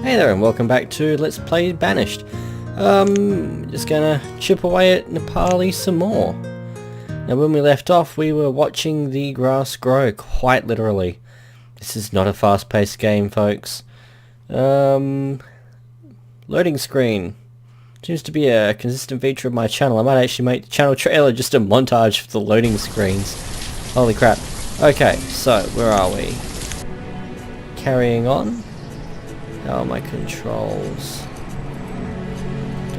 Hey there and welcome back to Let's Play Banished. Just gonna chip away at Nepali some more. Now when we left off we were watching the grass grow, quite literally. This is not a fast-paced game, folks. Loading screen. Seems to be a consistent feature of my channel. I might actually make the channel trailer just a montage for the loading screens. Holy crap. Okay, so where are we? Carrying on. How are my controls?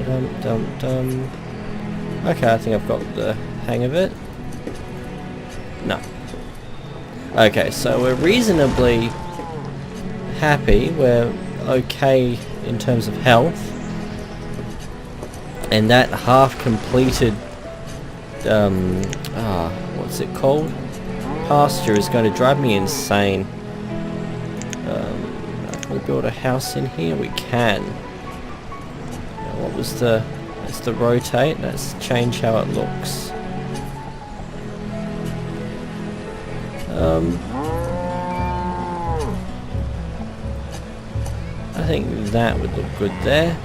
Dum-dum-dum. Okay, I think I've got the hang of it. No. Okay, so we're reasonably happy. We're okay in terms of health. And that half-completed, what's it called? Pasture is going to drive me insane. Can we build a house in here? We can. Now, what was the... That's the rotate. Let's change how it looks. I think that would look good there.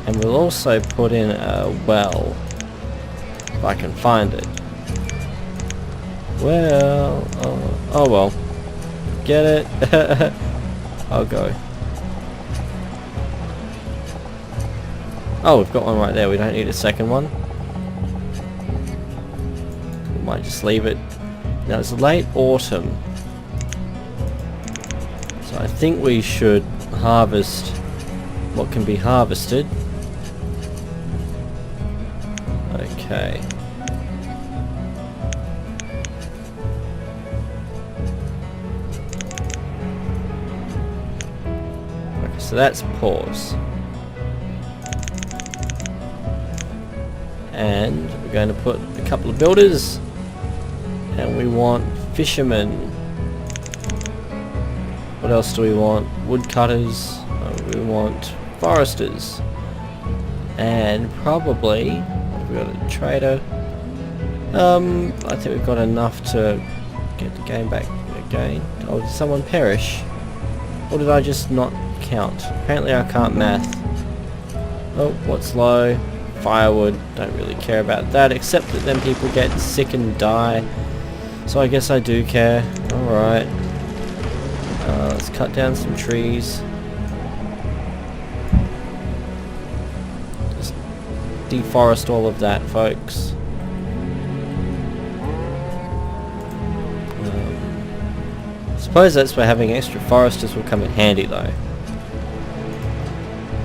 And we'll also put in a well, if I can find it. Well, oh well. Get it? I'll go. Oh, we've got one right there. We don't need a second one. We might just leave it. Now it's late autumn, so I think we should harvest what can be harvested. Okay. Okay, so that's pause. And we're going to put a couple of builders. And we want fishermen. What else do we want? Woodcutters. We want foresters. And probably... We've got a trader. I think we've got enough to get the game back again. Oh, did someone perish? Or did I just not count? Apparently I can't math. Oh, what's low? Firewood. Don't really care about that, except that then people get sick and die. So I guess I do care. Alright. Let's cut down some trees. Deforest all of that, folks. Suppose that's where having extra foresters will come in handy, though.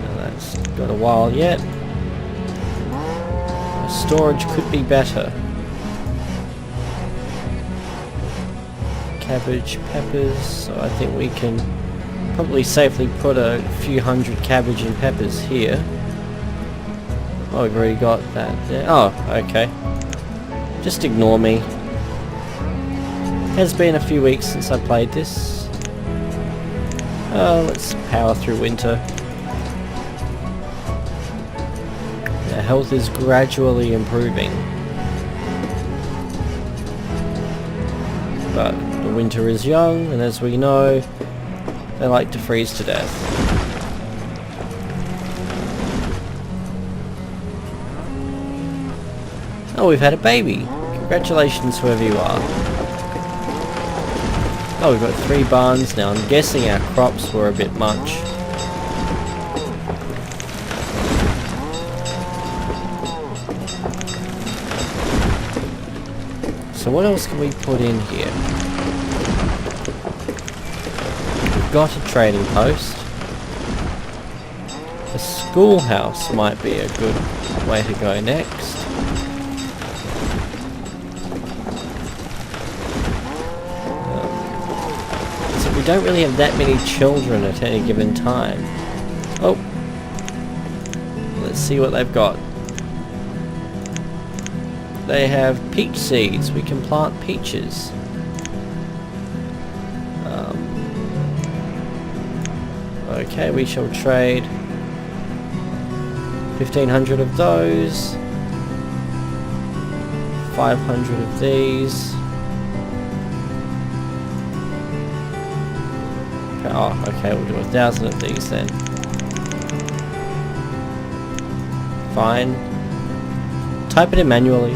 Now that's got a while yet. Storage could be better. Cabbage, peppers. So I think we can probably safely put a few hundred cabbage and peppers here. Oh, we've already got that there. Oh, okay. Just ignore me. Has been a few weeks since I played this. Let's power through winter. Our health is gradually improving. But the winter is young, and as we know, they like to freeze to death. Oh, we've had a baby. Congratulations, whoever you are. Oh, we've got 3 barns now. I'm guessing our crops were a bit much. So what else can we put in here? We've got a trading post. A schoolhouse might be a good way to go next. We don't really have that many children at any given time. Oh. Let's see what they've got. They have peach seeds. We can plant peaches. Okay, we shall trade 1,500 of those. 500 of these. Oh, okay, we'll do 1,000 of these then. Fine. Type it in manually.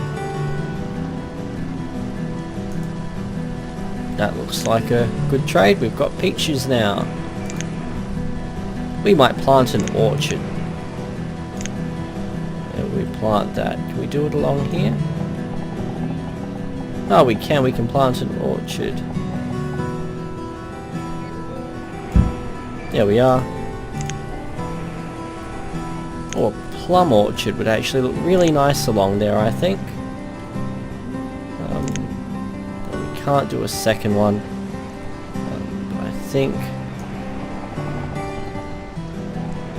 That looks like a good trade. We've got peaches now. We might plant an orchard. We plant that. Can we do it along here? Oh, we can. We can plant an orchard. There we are. Or a plum orchard would actually look really nice along there, I think. We can't do a second one. I think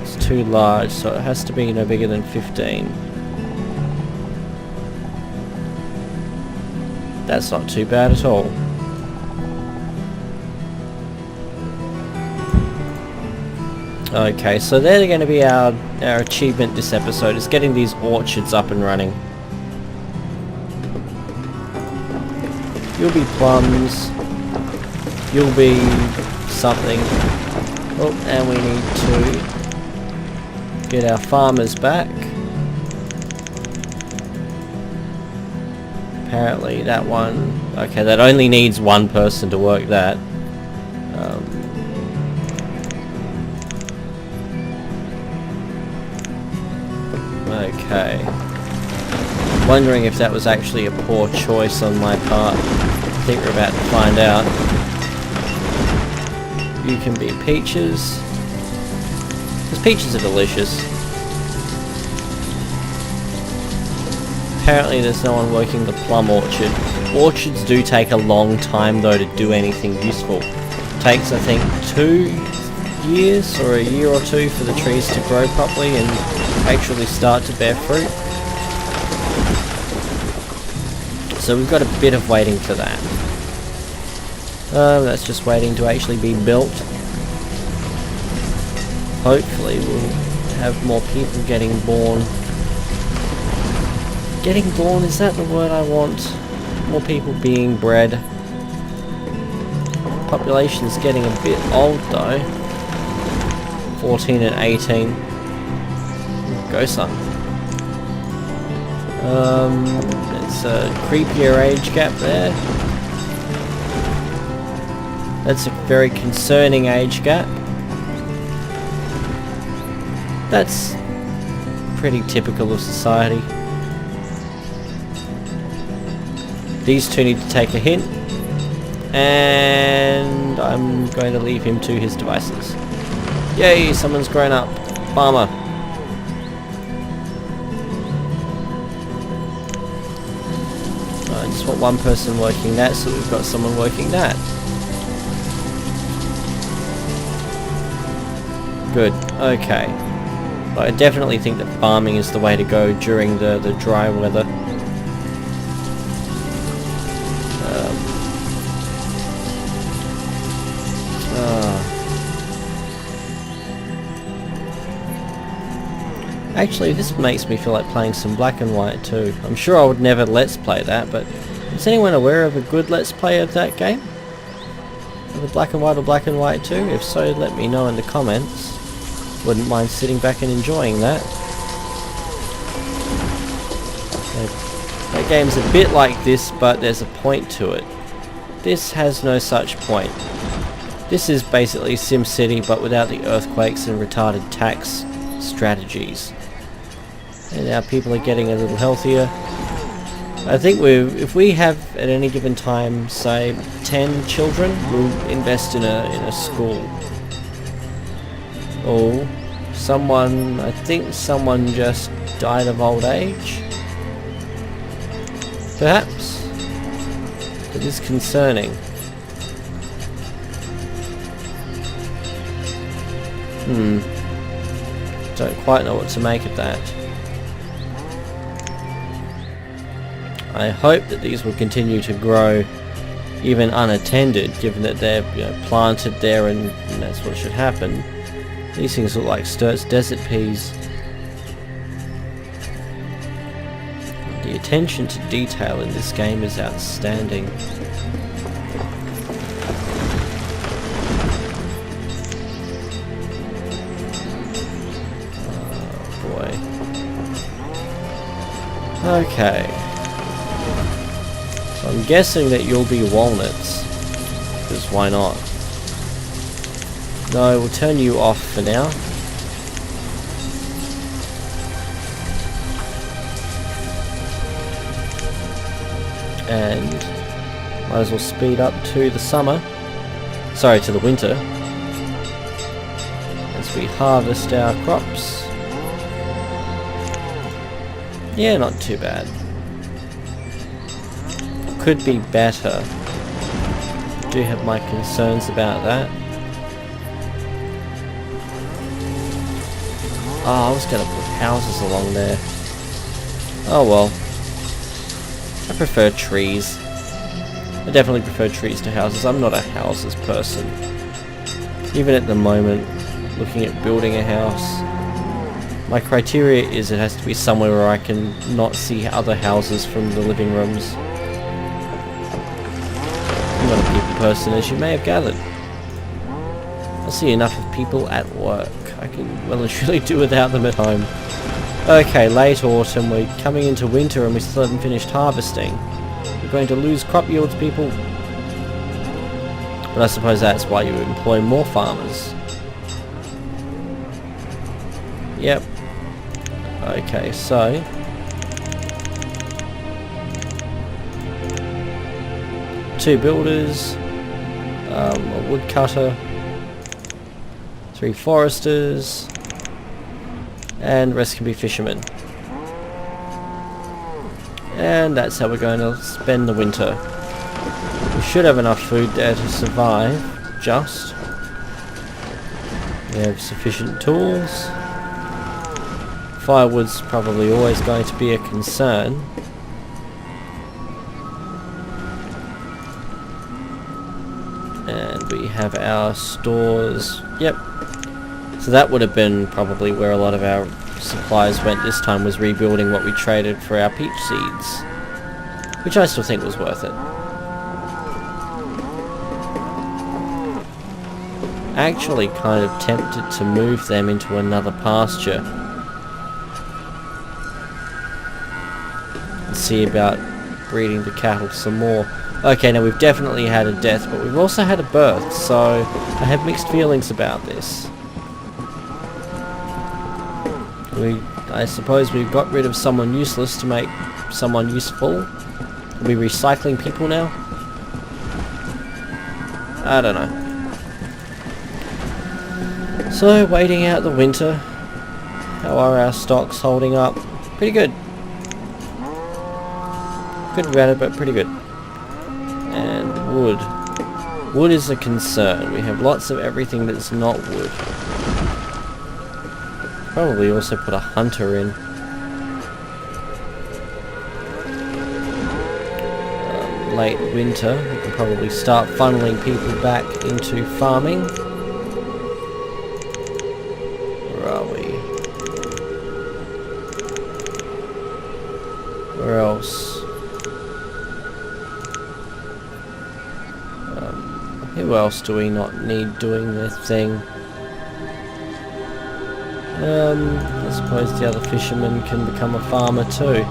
it's too large, so it has to be no bigger than 15. That's not too bad at all. Okay, so they're going to be our achievement this episode, is getting these orchards up and running. You'll be plums. You'll be something. Oh, and we need to get our farmers back. Apparently that one... Okay, that only needs one person to work that. Okay. Wondering if that was actually a poor choice on my part. I think we're about to find out. You can be peaches. Because peaches are delicious. Apparently there's no one working the plum orchard. Orchards do take a long time though to do anything useful. It takes, I think, 2 years or a year or 2 for the trees to grow properly and actually start to bear fruit. So we've got a bit of waiting for that. That's just waiting to actually be built. Hopefully we'll have more people getting born. Getting born, is that the word I want? More people being bred. Population's getting a bit old though. 14 and 18. Go son. It's a creepier age gap there. That's a very concerning age gap. That's pretty typical of society. These two need to take a hint, and I'm going to leave him to his devices. Yay, someone's grown up. Farmer. I just want one person working that, so we've got someone working that. Good, okay. But I definitely think that farming is the way to go during the dry weather. Actually, this makes me feel like playing some Black and White too. I'm sure I would never Let's Play that, but is anyone aware of a good Let's Play of that game? Of the Black and White or Black and White 2? If so, let me know in the comments. Wouldn't mind sitting back and enjoying that. That game's a bit like this, but there's a point to it. This has no such point. This is basically SimCity, but without the earthquakes and retarded tax strategies. And now people are getting a little healthier. I think if we have at any given time, say 10 children, we'll invest in a school. Oh, I think someone just died of old age. Perhaps. It is concerning. Don't quite know what to make of that. I hope that these will continue to grow even unattended, given that they're planted there and that's what should happen. These things look like Sturt's desert peas. The attention to detail in this game is outstanding. Okay. So I'm guessing that you'll be walnuts. Because why not? No, we'll turn you off for now. And might as well speed up to the summer. Sorry, to the winter. As we harvest our crops. Yeah, not too bad. Could be better. Do have my concerns about that. Oh, I was going to put houses along there. Oh well. I prefer trees. I definitely prefer trees to houses. I'm not a houses person. Even at the moment, looking at building a house, my criteria is it has to be somewhere where I can not see other houses from the living rooms. I'm not a people person, as you may have gathered. I see enough of people at work. I can well and truly do without them at home. Okay, late autumn, we're coming into winter and we still haven't finished harvesting. We're going to lose crop yields, people. But I suppose that's why you employ more farmers. Yep. Okay, so... two builders, a woodcutter, 3 foresters, and the rest can be fishermen. And that's how we're going to spend the winter. We should have enough food there to survive, just. We have sufficient tools. Firewood's probably always going to be a concern. And we have our stores. Yep. So that would have been probably where a lot of our supplies went this time, was rebuilding what we traded for our peach seeds. Which I still think was worth it. Actually kind of tempted to move them into another pasture. And see about breeding the cattle some more. Okay, now we've definitely had a death, but we've also had a birth, so I have mixed feelings about this. I suppose we've got rid of someone useless to make someone useful. Are we recycling people now? I don't know. So, waiting out the winter. How are our stocks holding up? Pretty good. Good about it, but pretty good. And wood. Wood is a concern. We have lots of everything that's not wood. Probably also put a hunter in. Late winter, we can probably start funneling people back into farming. Where are we? Where else? Who else do we not need doing this thing? I suppose the other fisherman can become a farmer too.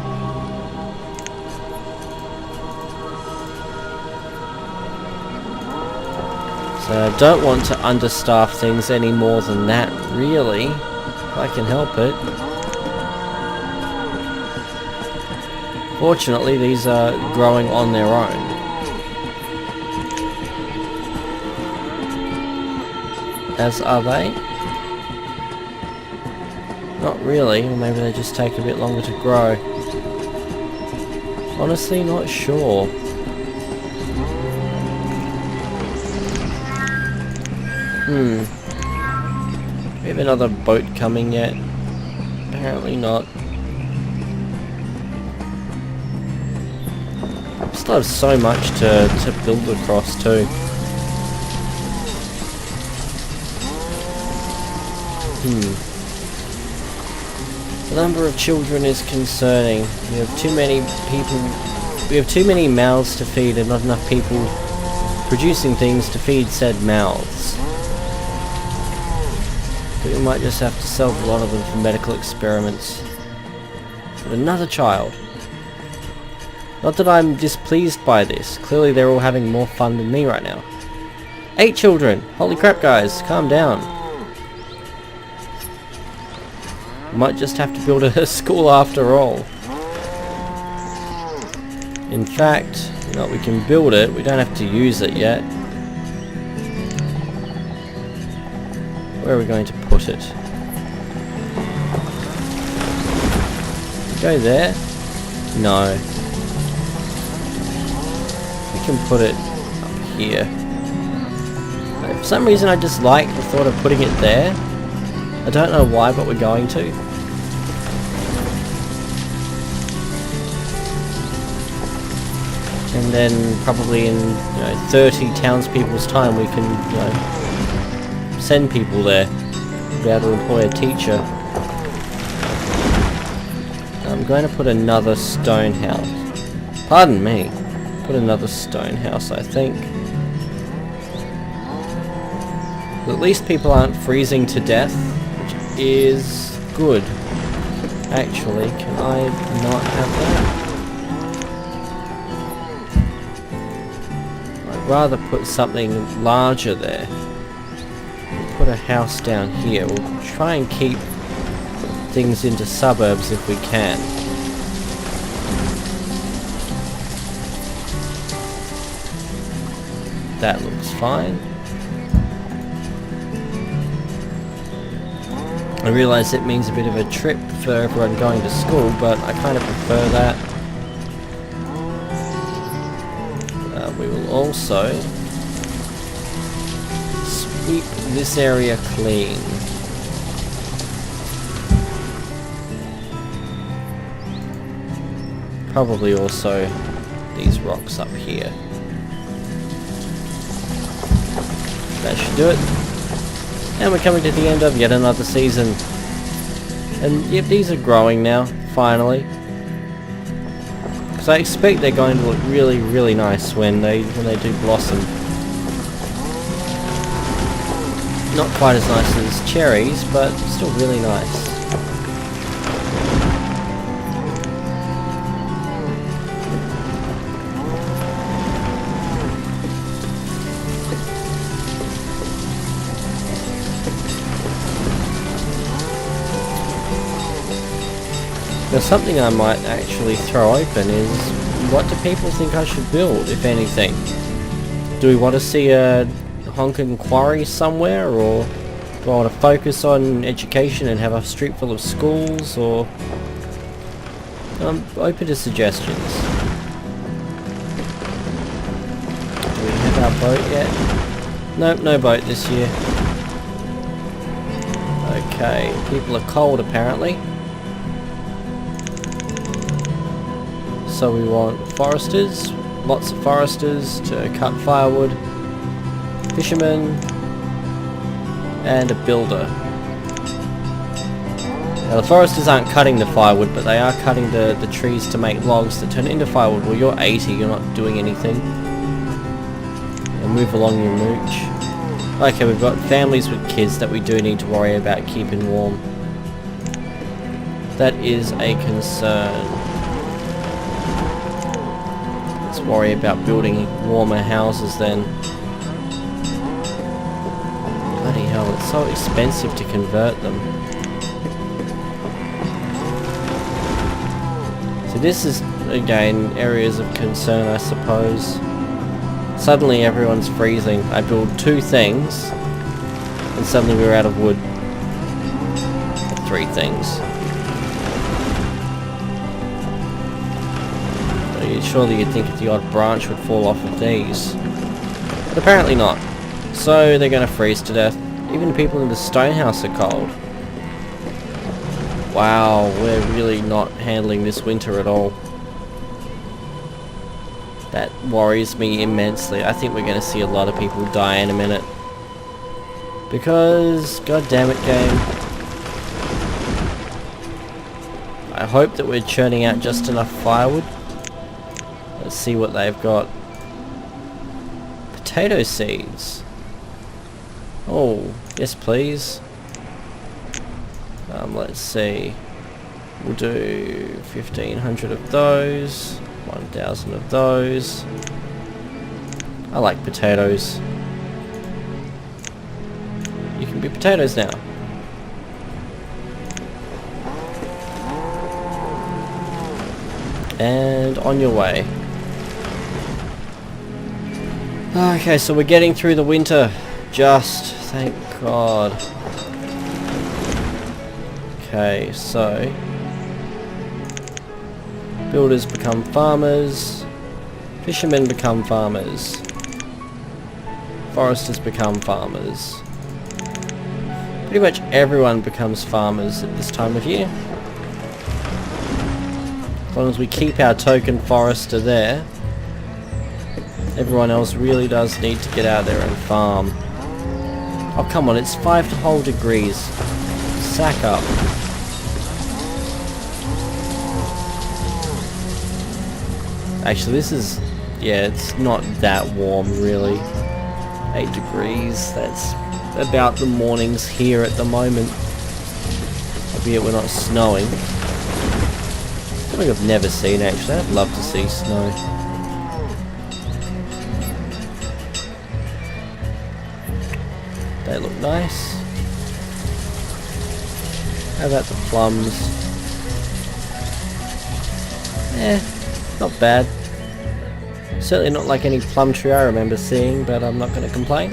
So I don't want to understaff things any more than that, really, if I can help it. Fortunately, these are growing on their own. As are they? Not really, or maybe they just take a bit longer to grow. Honestly, not sure. We have another boat coming yet? Apparently not. Still have so much to build across too. The number of children is concerning. We have too many people. We have too many mouths to feed and not enough people producing things to feed said mouths. But we might just have to sell a lot of them for medical experiments. But another child. Not that I'm displeased by this. Clearly they're all having more fun than me right now. 8 children! Holy crap, guys, calm down. Might just have to build a school after all. In fact, you know, we can build it, we don't have to use it yet. Where are we going to put it? Go there? No. We can put it up here. For some reason I just like the thought of putting it there. I don't know why, but we're going to. And then probably in 30 townspeople's time we can send people there. Be able to employ a teacher. I'm going to put another stone house. Pardon me. Put another stone house, I think. But at least people aren't freezing to death, which is good. Actually, can I not have that? I'd rather put something larger there. We'll put a house down here. We'll try and keep things into suburbs if we can. That looks fine. I realise it means a bit of a trip for everyone going to school, but I kind of prefer that. We will also sweep this area clean. Probably also these rocks up here. That should do it. And we're coming to the end of yet another season. And yep, these are growing now, finally. Because I expect they're going to look really, really nice when they do blossom. Not quite as nice as cherries, but still really nice. Now something I might actually throw open is, what do people think I should build, if anything? Do we want to see a honking quarry somewhere, or do I want to focus on education and have a street full of schools, or... I'm open to suggestions. Do we have our boat yet? Nope, no boat this year. Okay, people are cold apparently. So we want foresters, lots of foresters to cut firewood, fishermen, and a builder. Now the foresters aren't cutting the firewood, but they are cutting the trees to make logs that turn into firewood. Well, you're 80, you're not doing anything. And move along your mooch. Okay, we've got families with kids that we do need to worry about keeping warm. That is a concern. Worry about building warmer houses then. Bloody hell, it's so expensive to convert them. So this is, again, areas of concern, I suppose. Suddenly everyone's freezing. I build 2 things, and suddenly we're out of wood. 3 things. Surely you'd think the odd branch would fall off of these. But apparently not. So they're going to freeze to death. Even the people in the stone house are cold. Wow, we're really not handling this winter at all. That worries me immensely. I think we're going to see a lot of people die in a minute. Because, god damn it, game. I hope that we're churning out just enough firewood. Let's see what they've got. Potato seeds. Oh, yes please. Let's see. We'll do 1,500 of those. 1,000 of those. I like potatoes. You can be potatoes now. And on your way. Okay, so we're getting through the winter. Just, thank God. Okay, so builders become farmers, fishermen become farmers, foresters become farmers. Pretty much everyone becomes farmers at this time of year. As long as we keep our token forester there, everyone else really does need to get out there and farm. Oh come on, it's 5 whole degrees. Sack up. Actually, this is, yeah, it's not that warm really. 8 degrees, that's about the mornings here at the moment. Albeit we're not snowing. Something I've never seen actually, I'd love to see snow. They look nice. How about the plums? Not bad. Certainly not like any plum tree I remember seeing, but I'm not going to complain.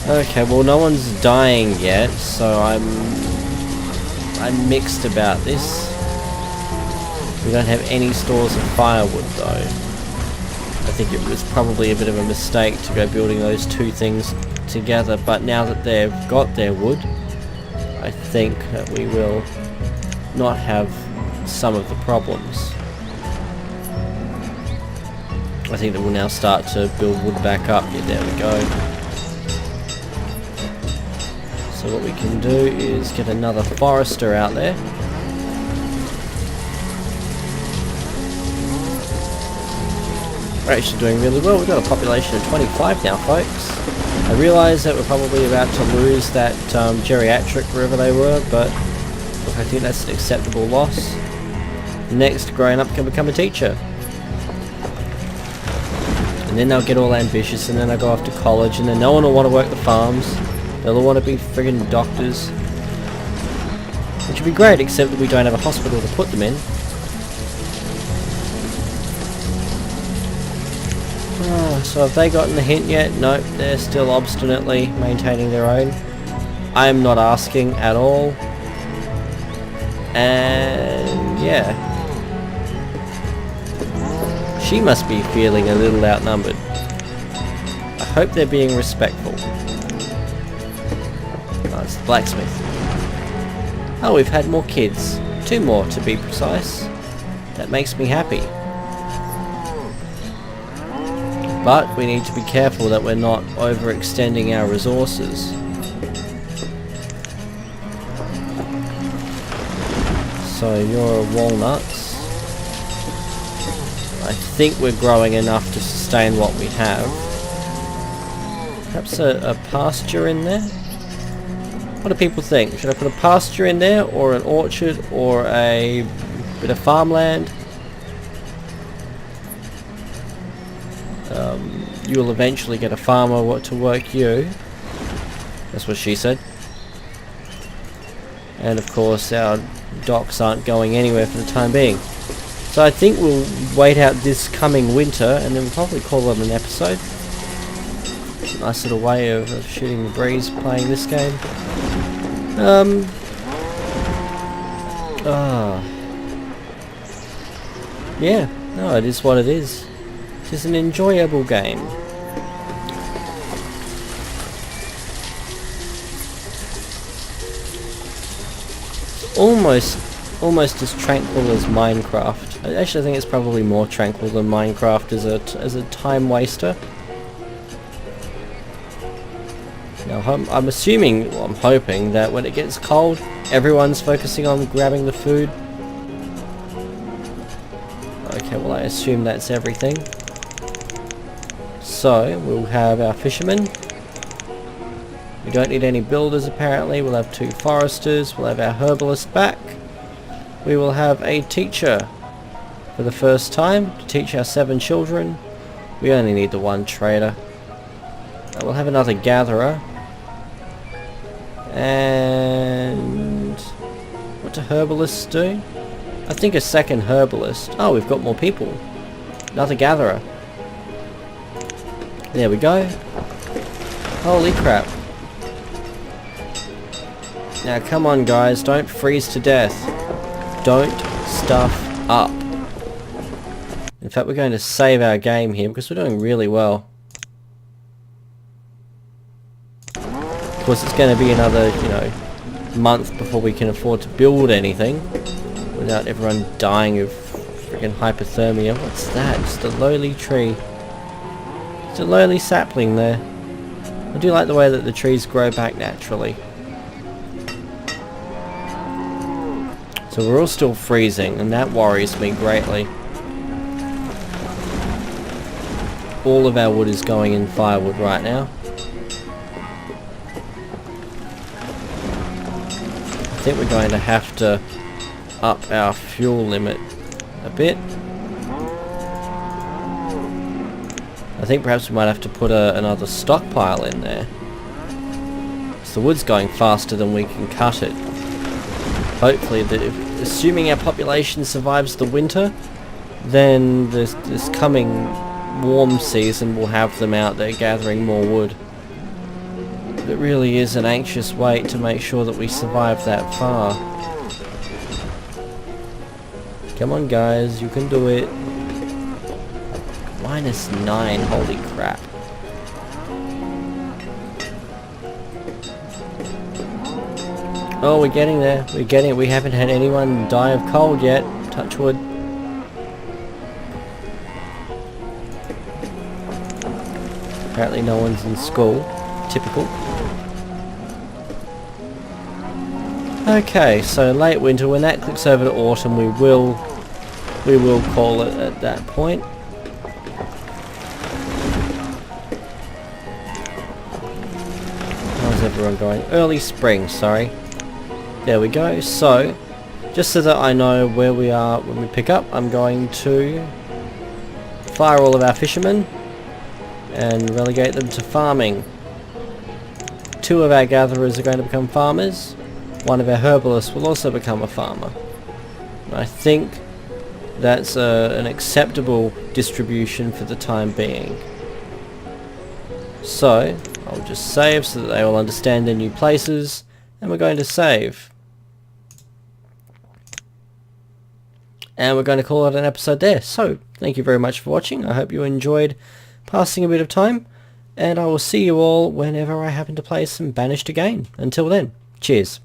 Okay, well no one's dying yet, so I'm mixed about this. We don't have any stores of firewood though. I think it was probably a bit of a mistake to go building those two things together, but now that they've got their wood, I think that we will not have some of the problems. I think that we'll now start to build wood back up. Yeah, there we go. So what we can do is get another forester out there. We're actually doing really well. We've got a population of 25 now, folks. I realise that we're probably about to lose that geriatric wherever they were, but look, I think that's an acceptable loss. Next growing up can become a teacher. And then they'll get all ambitious and then they'll go off to college and then no one will want to work the farms. They'll all want to be friggin' doctors. Which would be great, except that we don't have a hospital to put them in. So have they gotten the hint yet? Nope, they're still obstinately maintaining their own. I am not asking at all. And yeah. She must be feeling a little outnumbered. I hope they're being respectful. Oh, it's the blacksmith. Oh, we've had more kids. 2 more to be precise. That makes me happy. But we need to be careful that we're not overextending our resources. So you're walnuts. I think we're growing enough to sustain what we have. Perhaps a pasture in there? What do people think? Should I put a pasture in there, or an orchard, or a bit of farmland? You will eventually get a farmer to work you. That's what she said. And of course our docks aren't going anywhere for the time being. So I think we'll wait out this coming winter and then we'll probably call it an episode. Nice little way of shooting the breeze playing this game. Yeah, no, it is what it is. It's an enjoyable game. It's almost as tranquil as Minecraft. Actually, I think it's probably more tranquil than Minecraft as a time waster. Now, I'm assuming, well, I'm hoping that when it gets cold, everyone's focusing on grabbing the food. Okay, well, I assume that's everything. So, we'll have our fishermen. We don't need any builders apparently. We'll have 2 foresters. We'll have our herbalist back. we will have a teacher for the first time to teach our 7 children. We only need the 1 trader. We'll have another gatherer. And what do herbalists do? I think a second herbalist. Oh, we've got more people. Another gatherer. There we go. Holy crap. Now come on guys, don't freeze to death. Don't stuff up. In fact, we're going to save our game here because we're doing really well. Of course, it's going to be another, month before we can afford to build anything without everyone dying of freaking hypothermia. What's that? Just a lowly tree. Just a lowly sapling there. I do like the way that the trees grow back naturally. So we're all still freezing, and that worries me greatly. All of our wood is going in firewood right now. I think we're going to have to up our fuel limit a bit. I think perhaps we might have to put another stockpile in there. So the wood's going faster than we can cut it. Hopefully, assuming our population survives the winter, then this coming warm season will have them out there gathering more wood. It really is an anxious wait to make sure that we survive that far. Come on guys, you can do it. -9, holy crap. Oh, we're getting there. We're getting it. We haven't had anyone die of cold yet. Touch wood. Apparently no one's in school. Typical. Okay, so late winter. When that clicks over to autumn, we will call it at that point. How's everyone going? Early spring, sorry. There we go. So, just so that I know where we are when we pick up, I'm going to fire all of our fishermen and relegate them to farming. 2 of our gatherers are going to become farmers. 1 of our herbalists will also become a farmer. I think that's an acceptable distribution for the time being. So, I'll just save so that they all understand their new places, and we're going to save. And we're going to call it an episode there. So, thank you very much for watching. I hope you enjoyed passing a bit of time, and I will see you all whenever I happen to play some Banished again. Until then, cheers.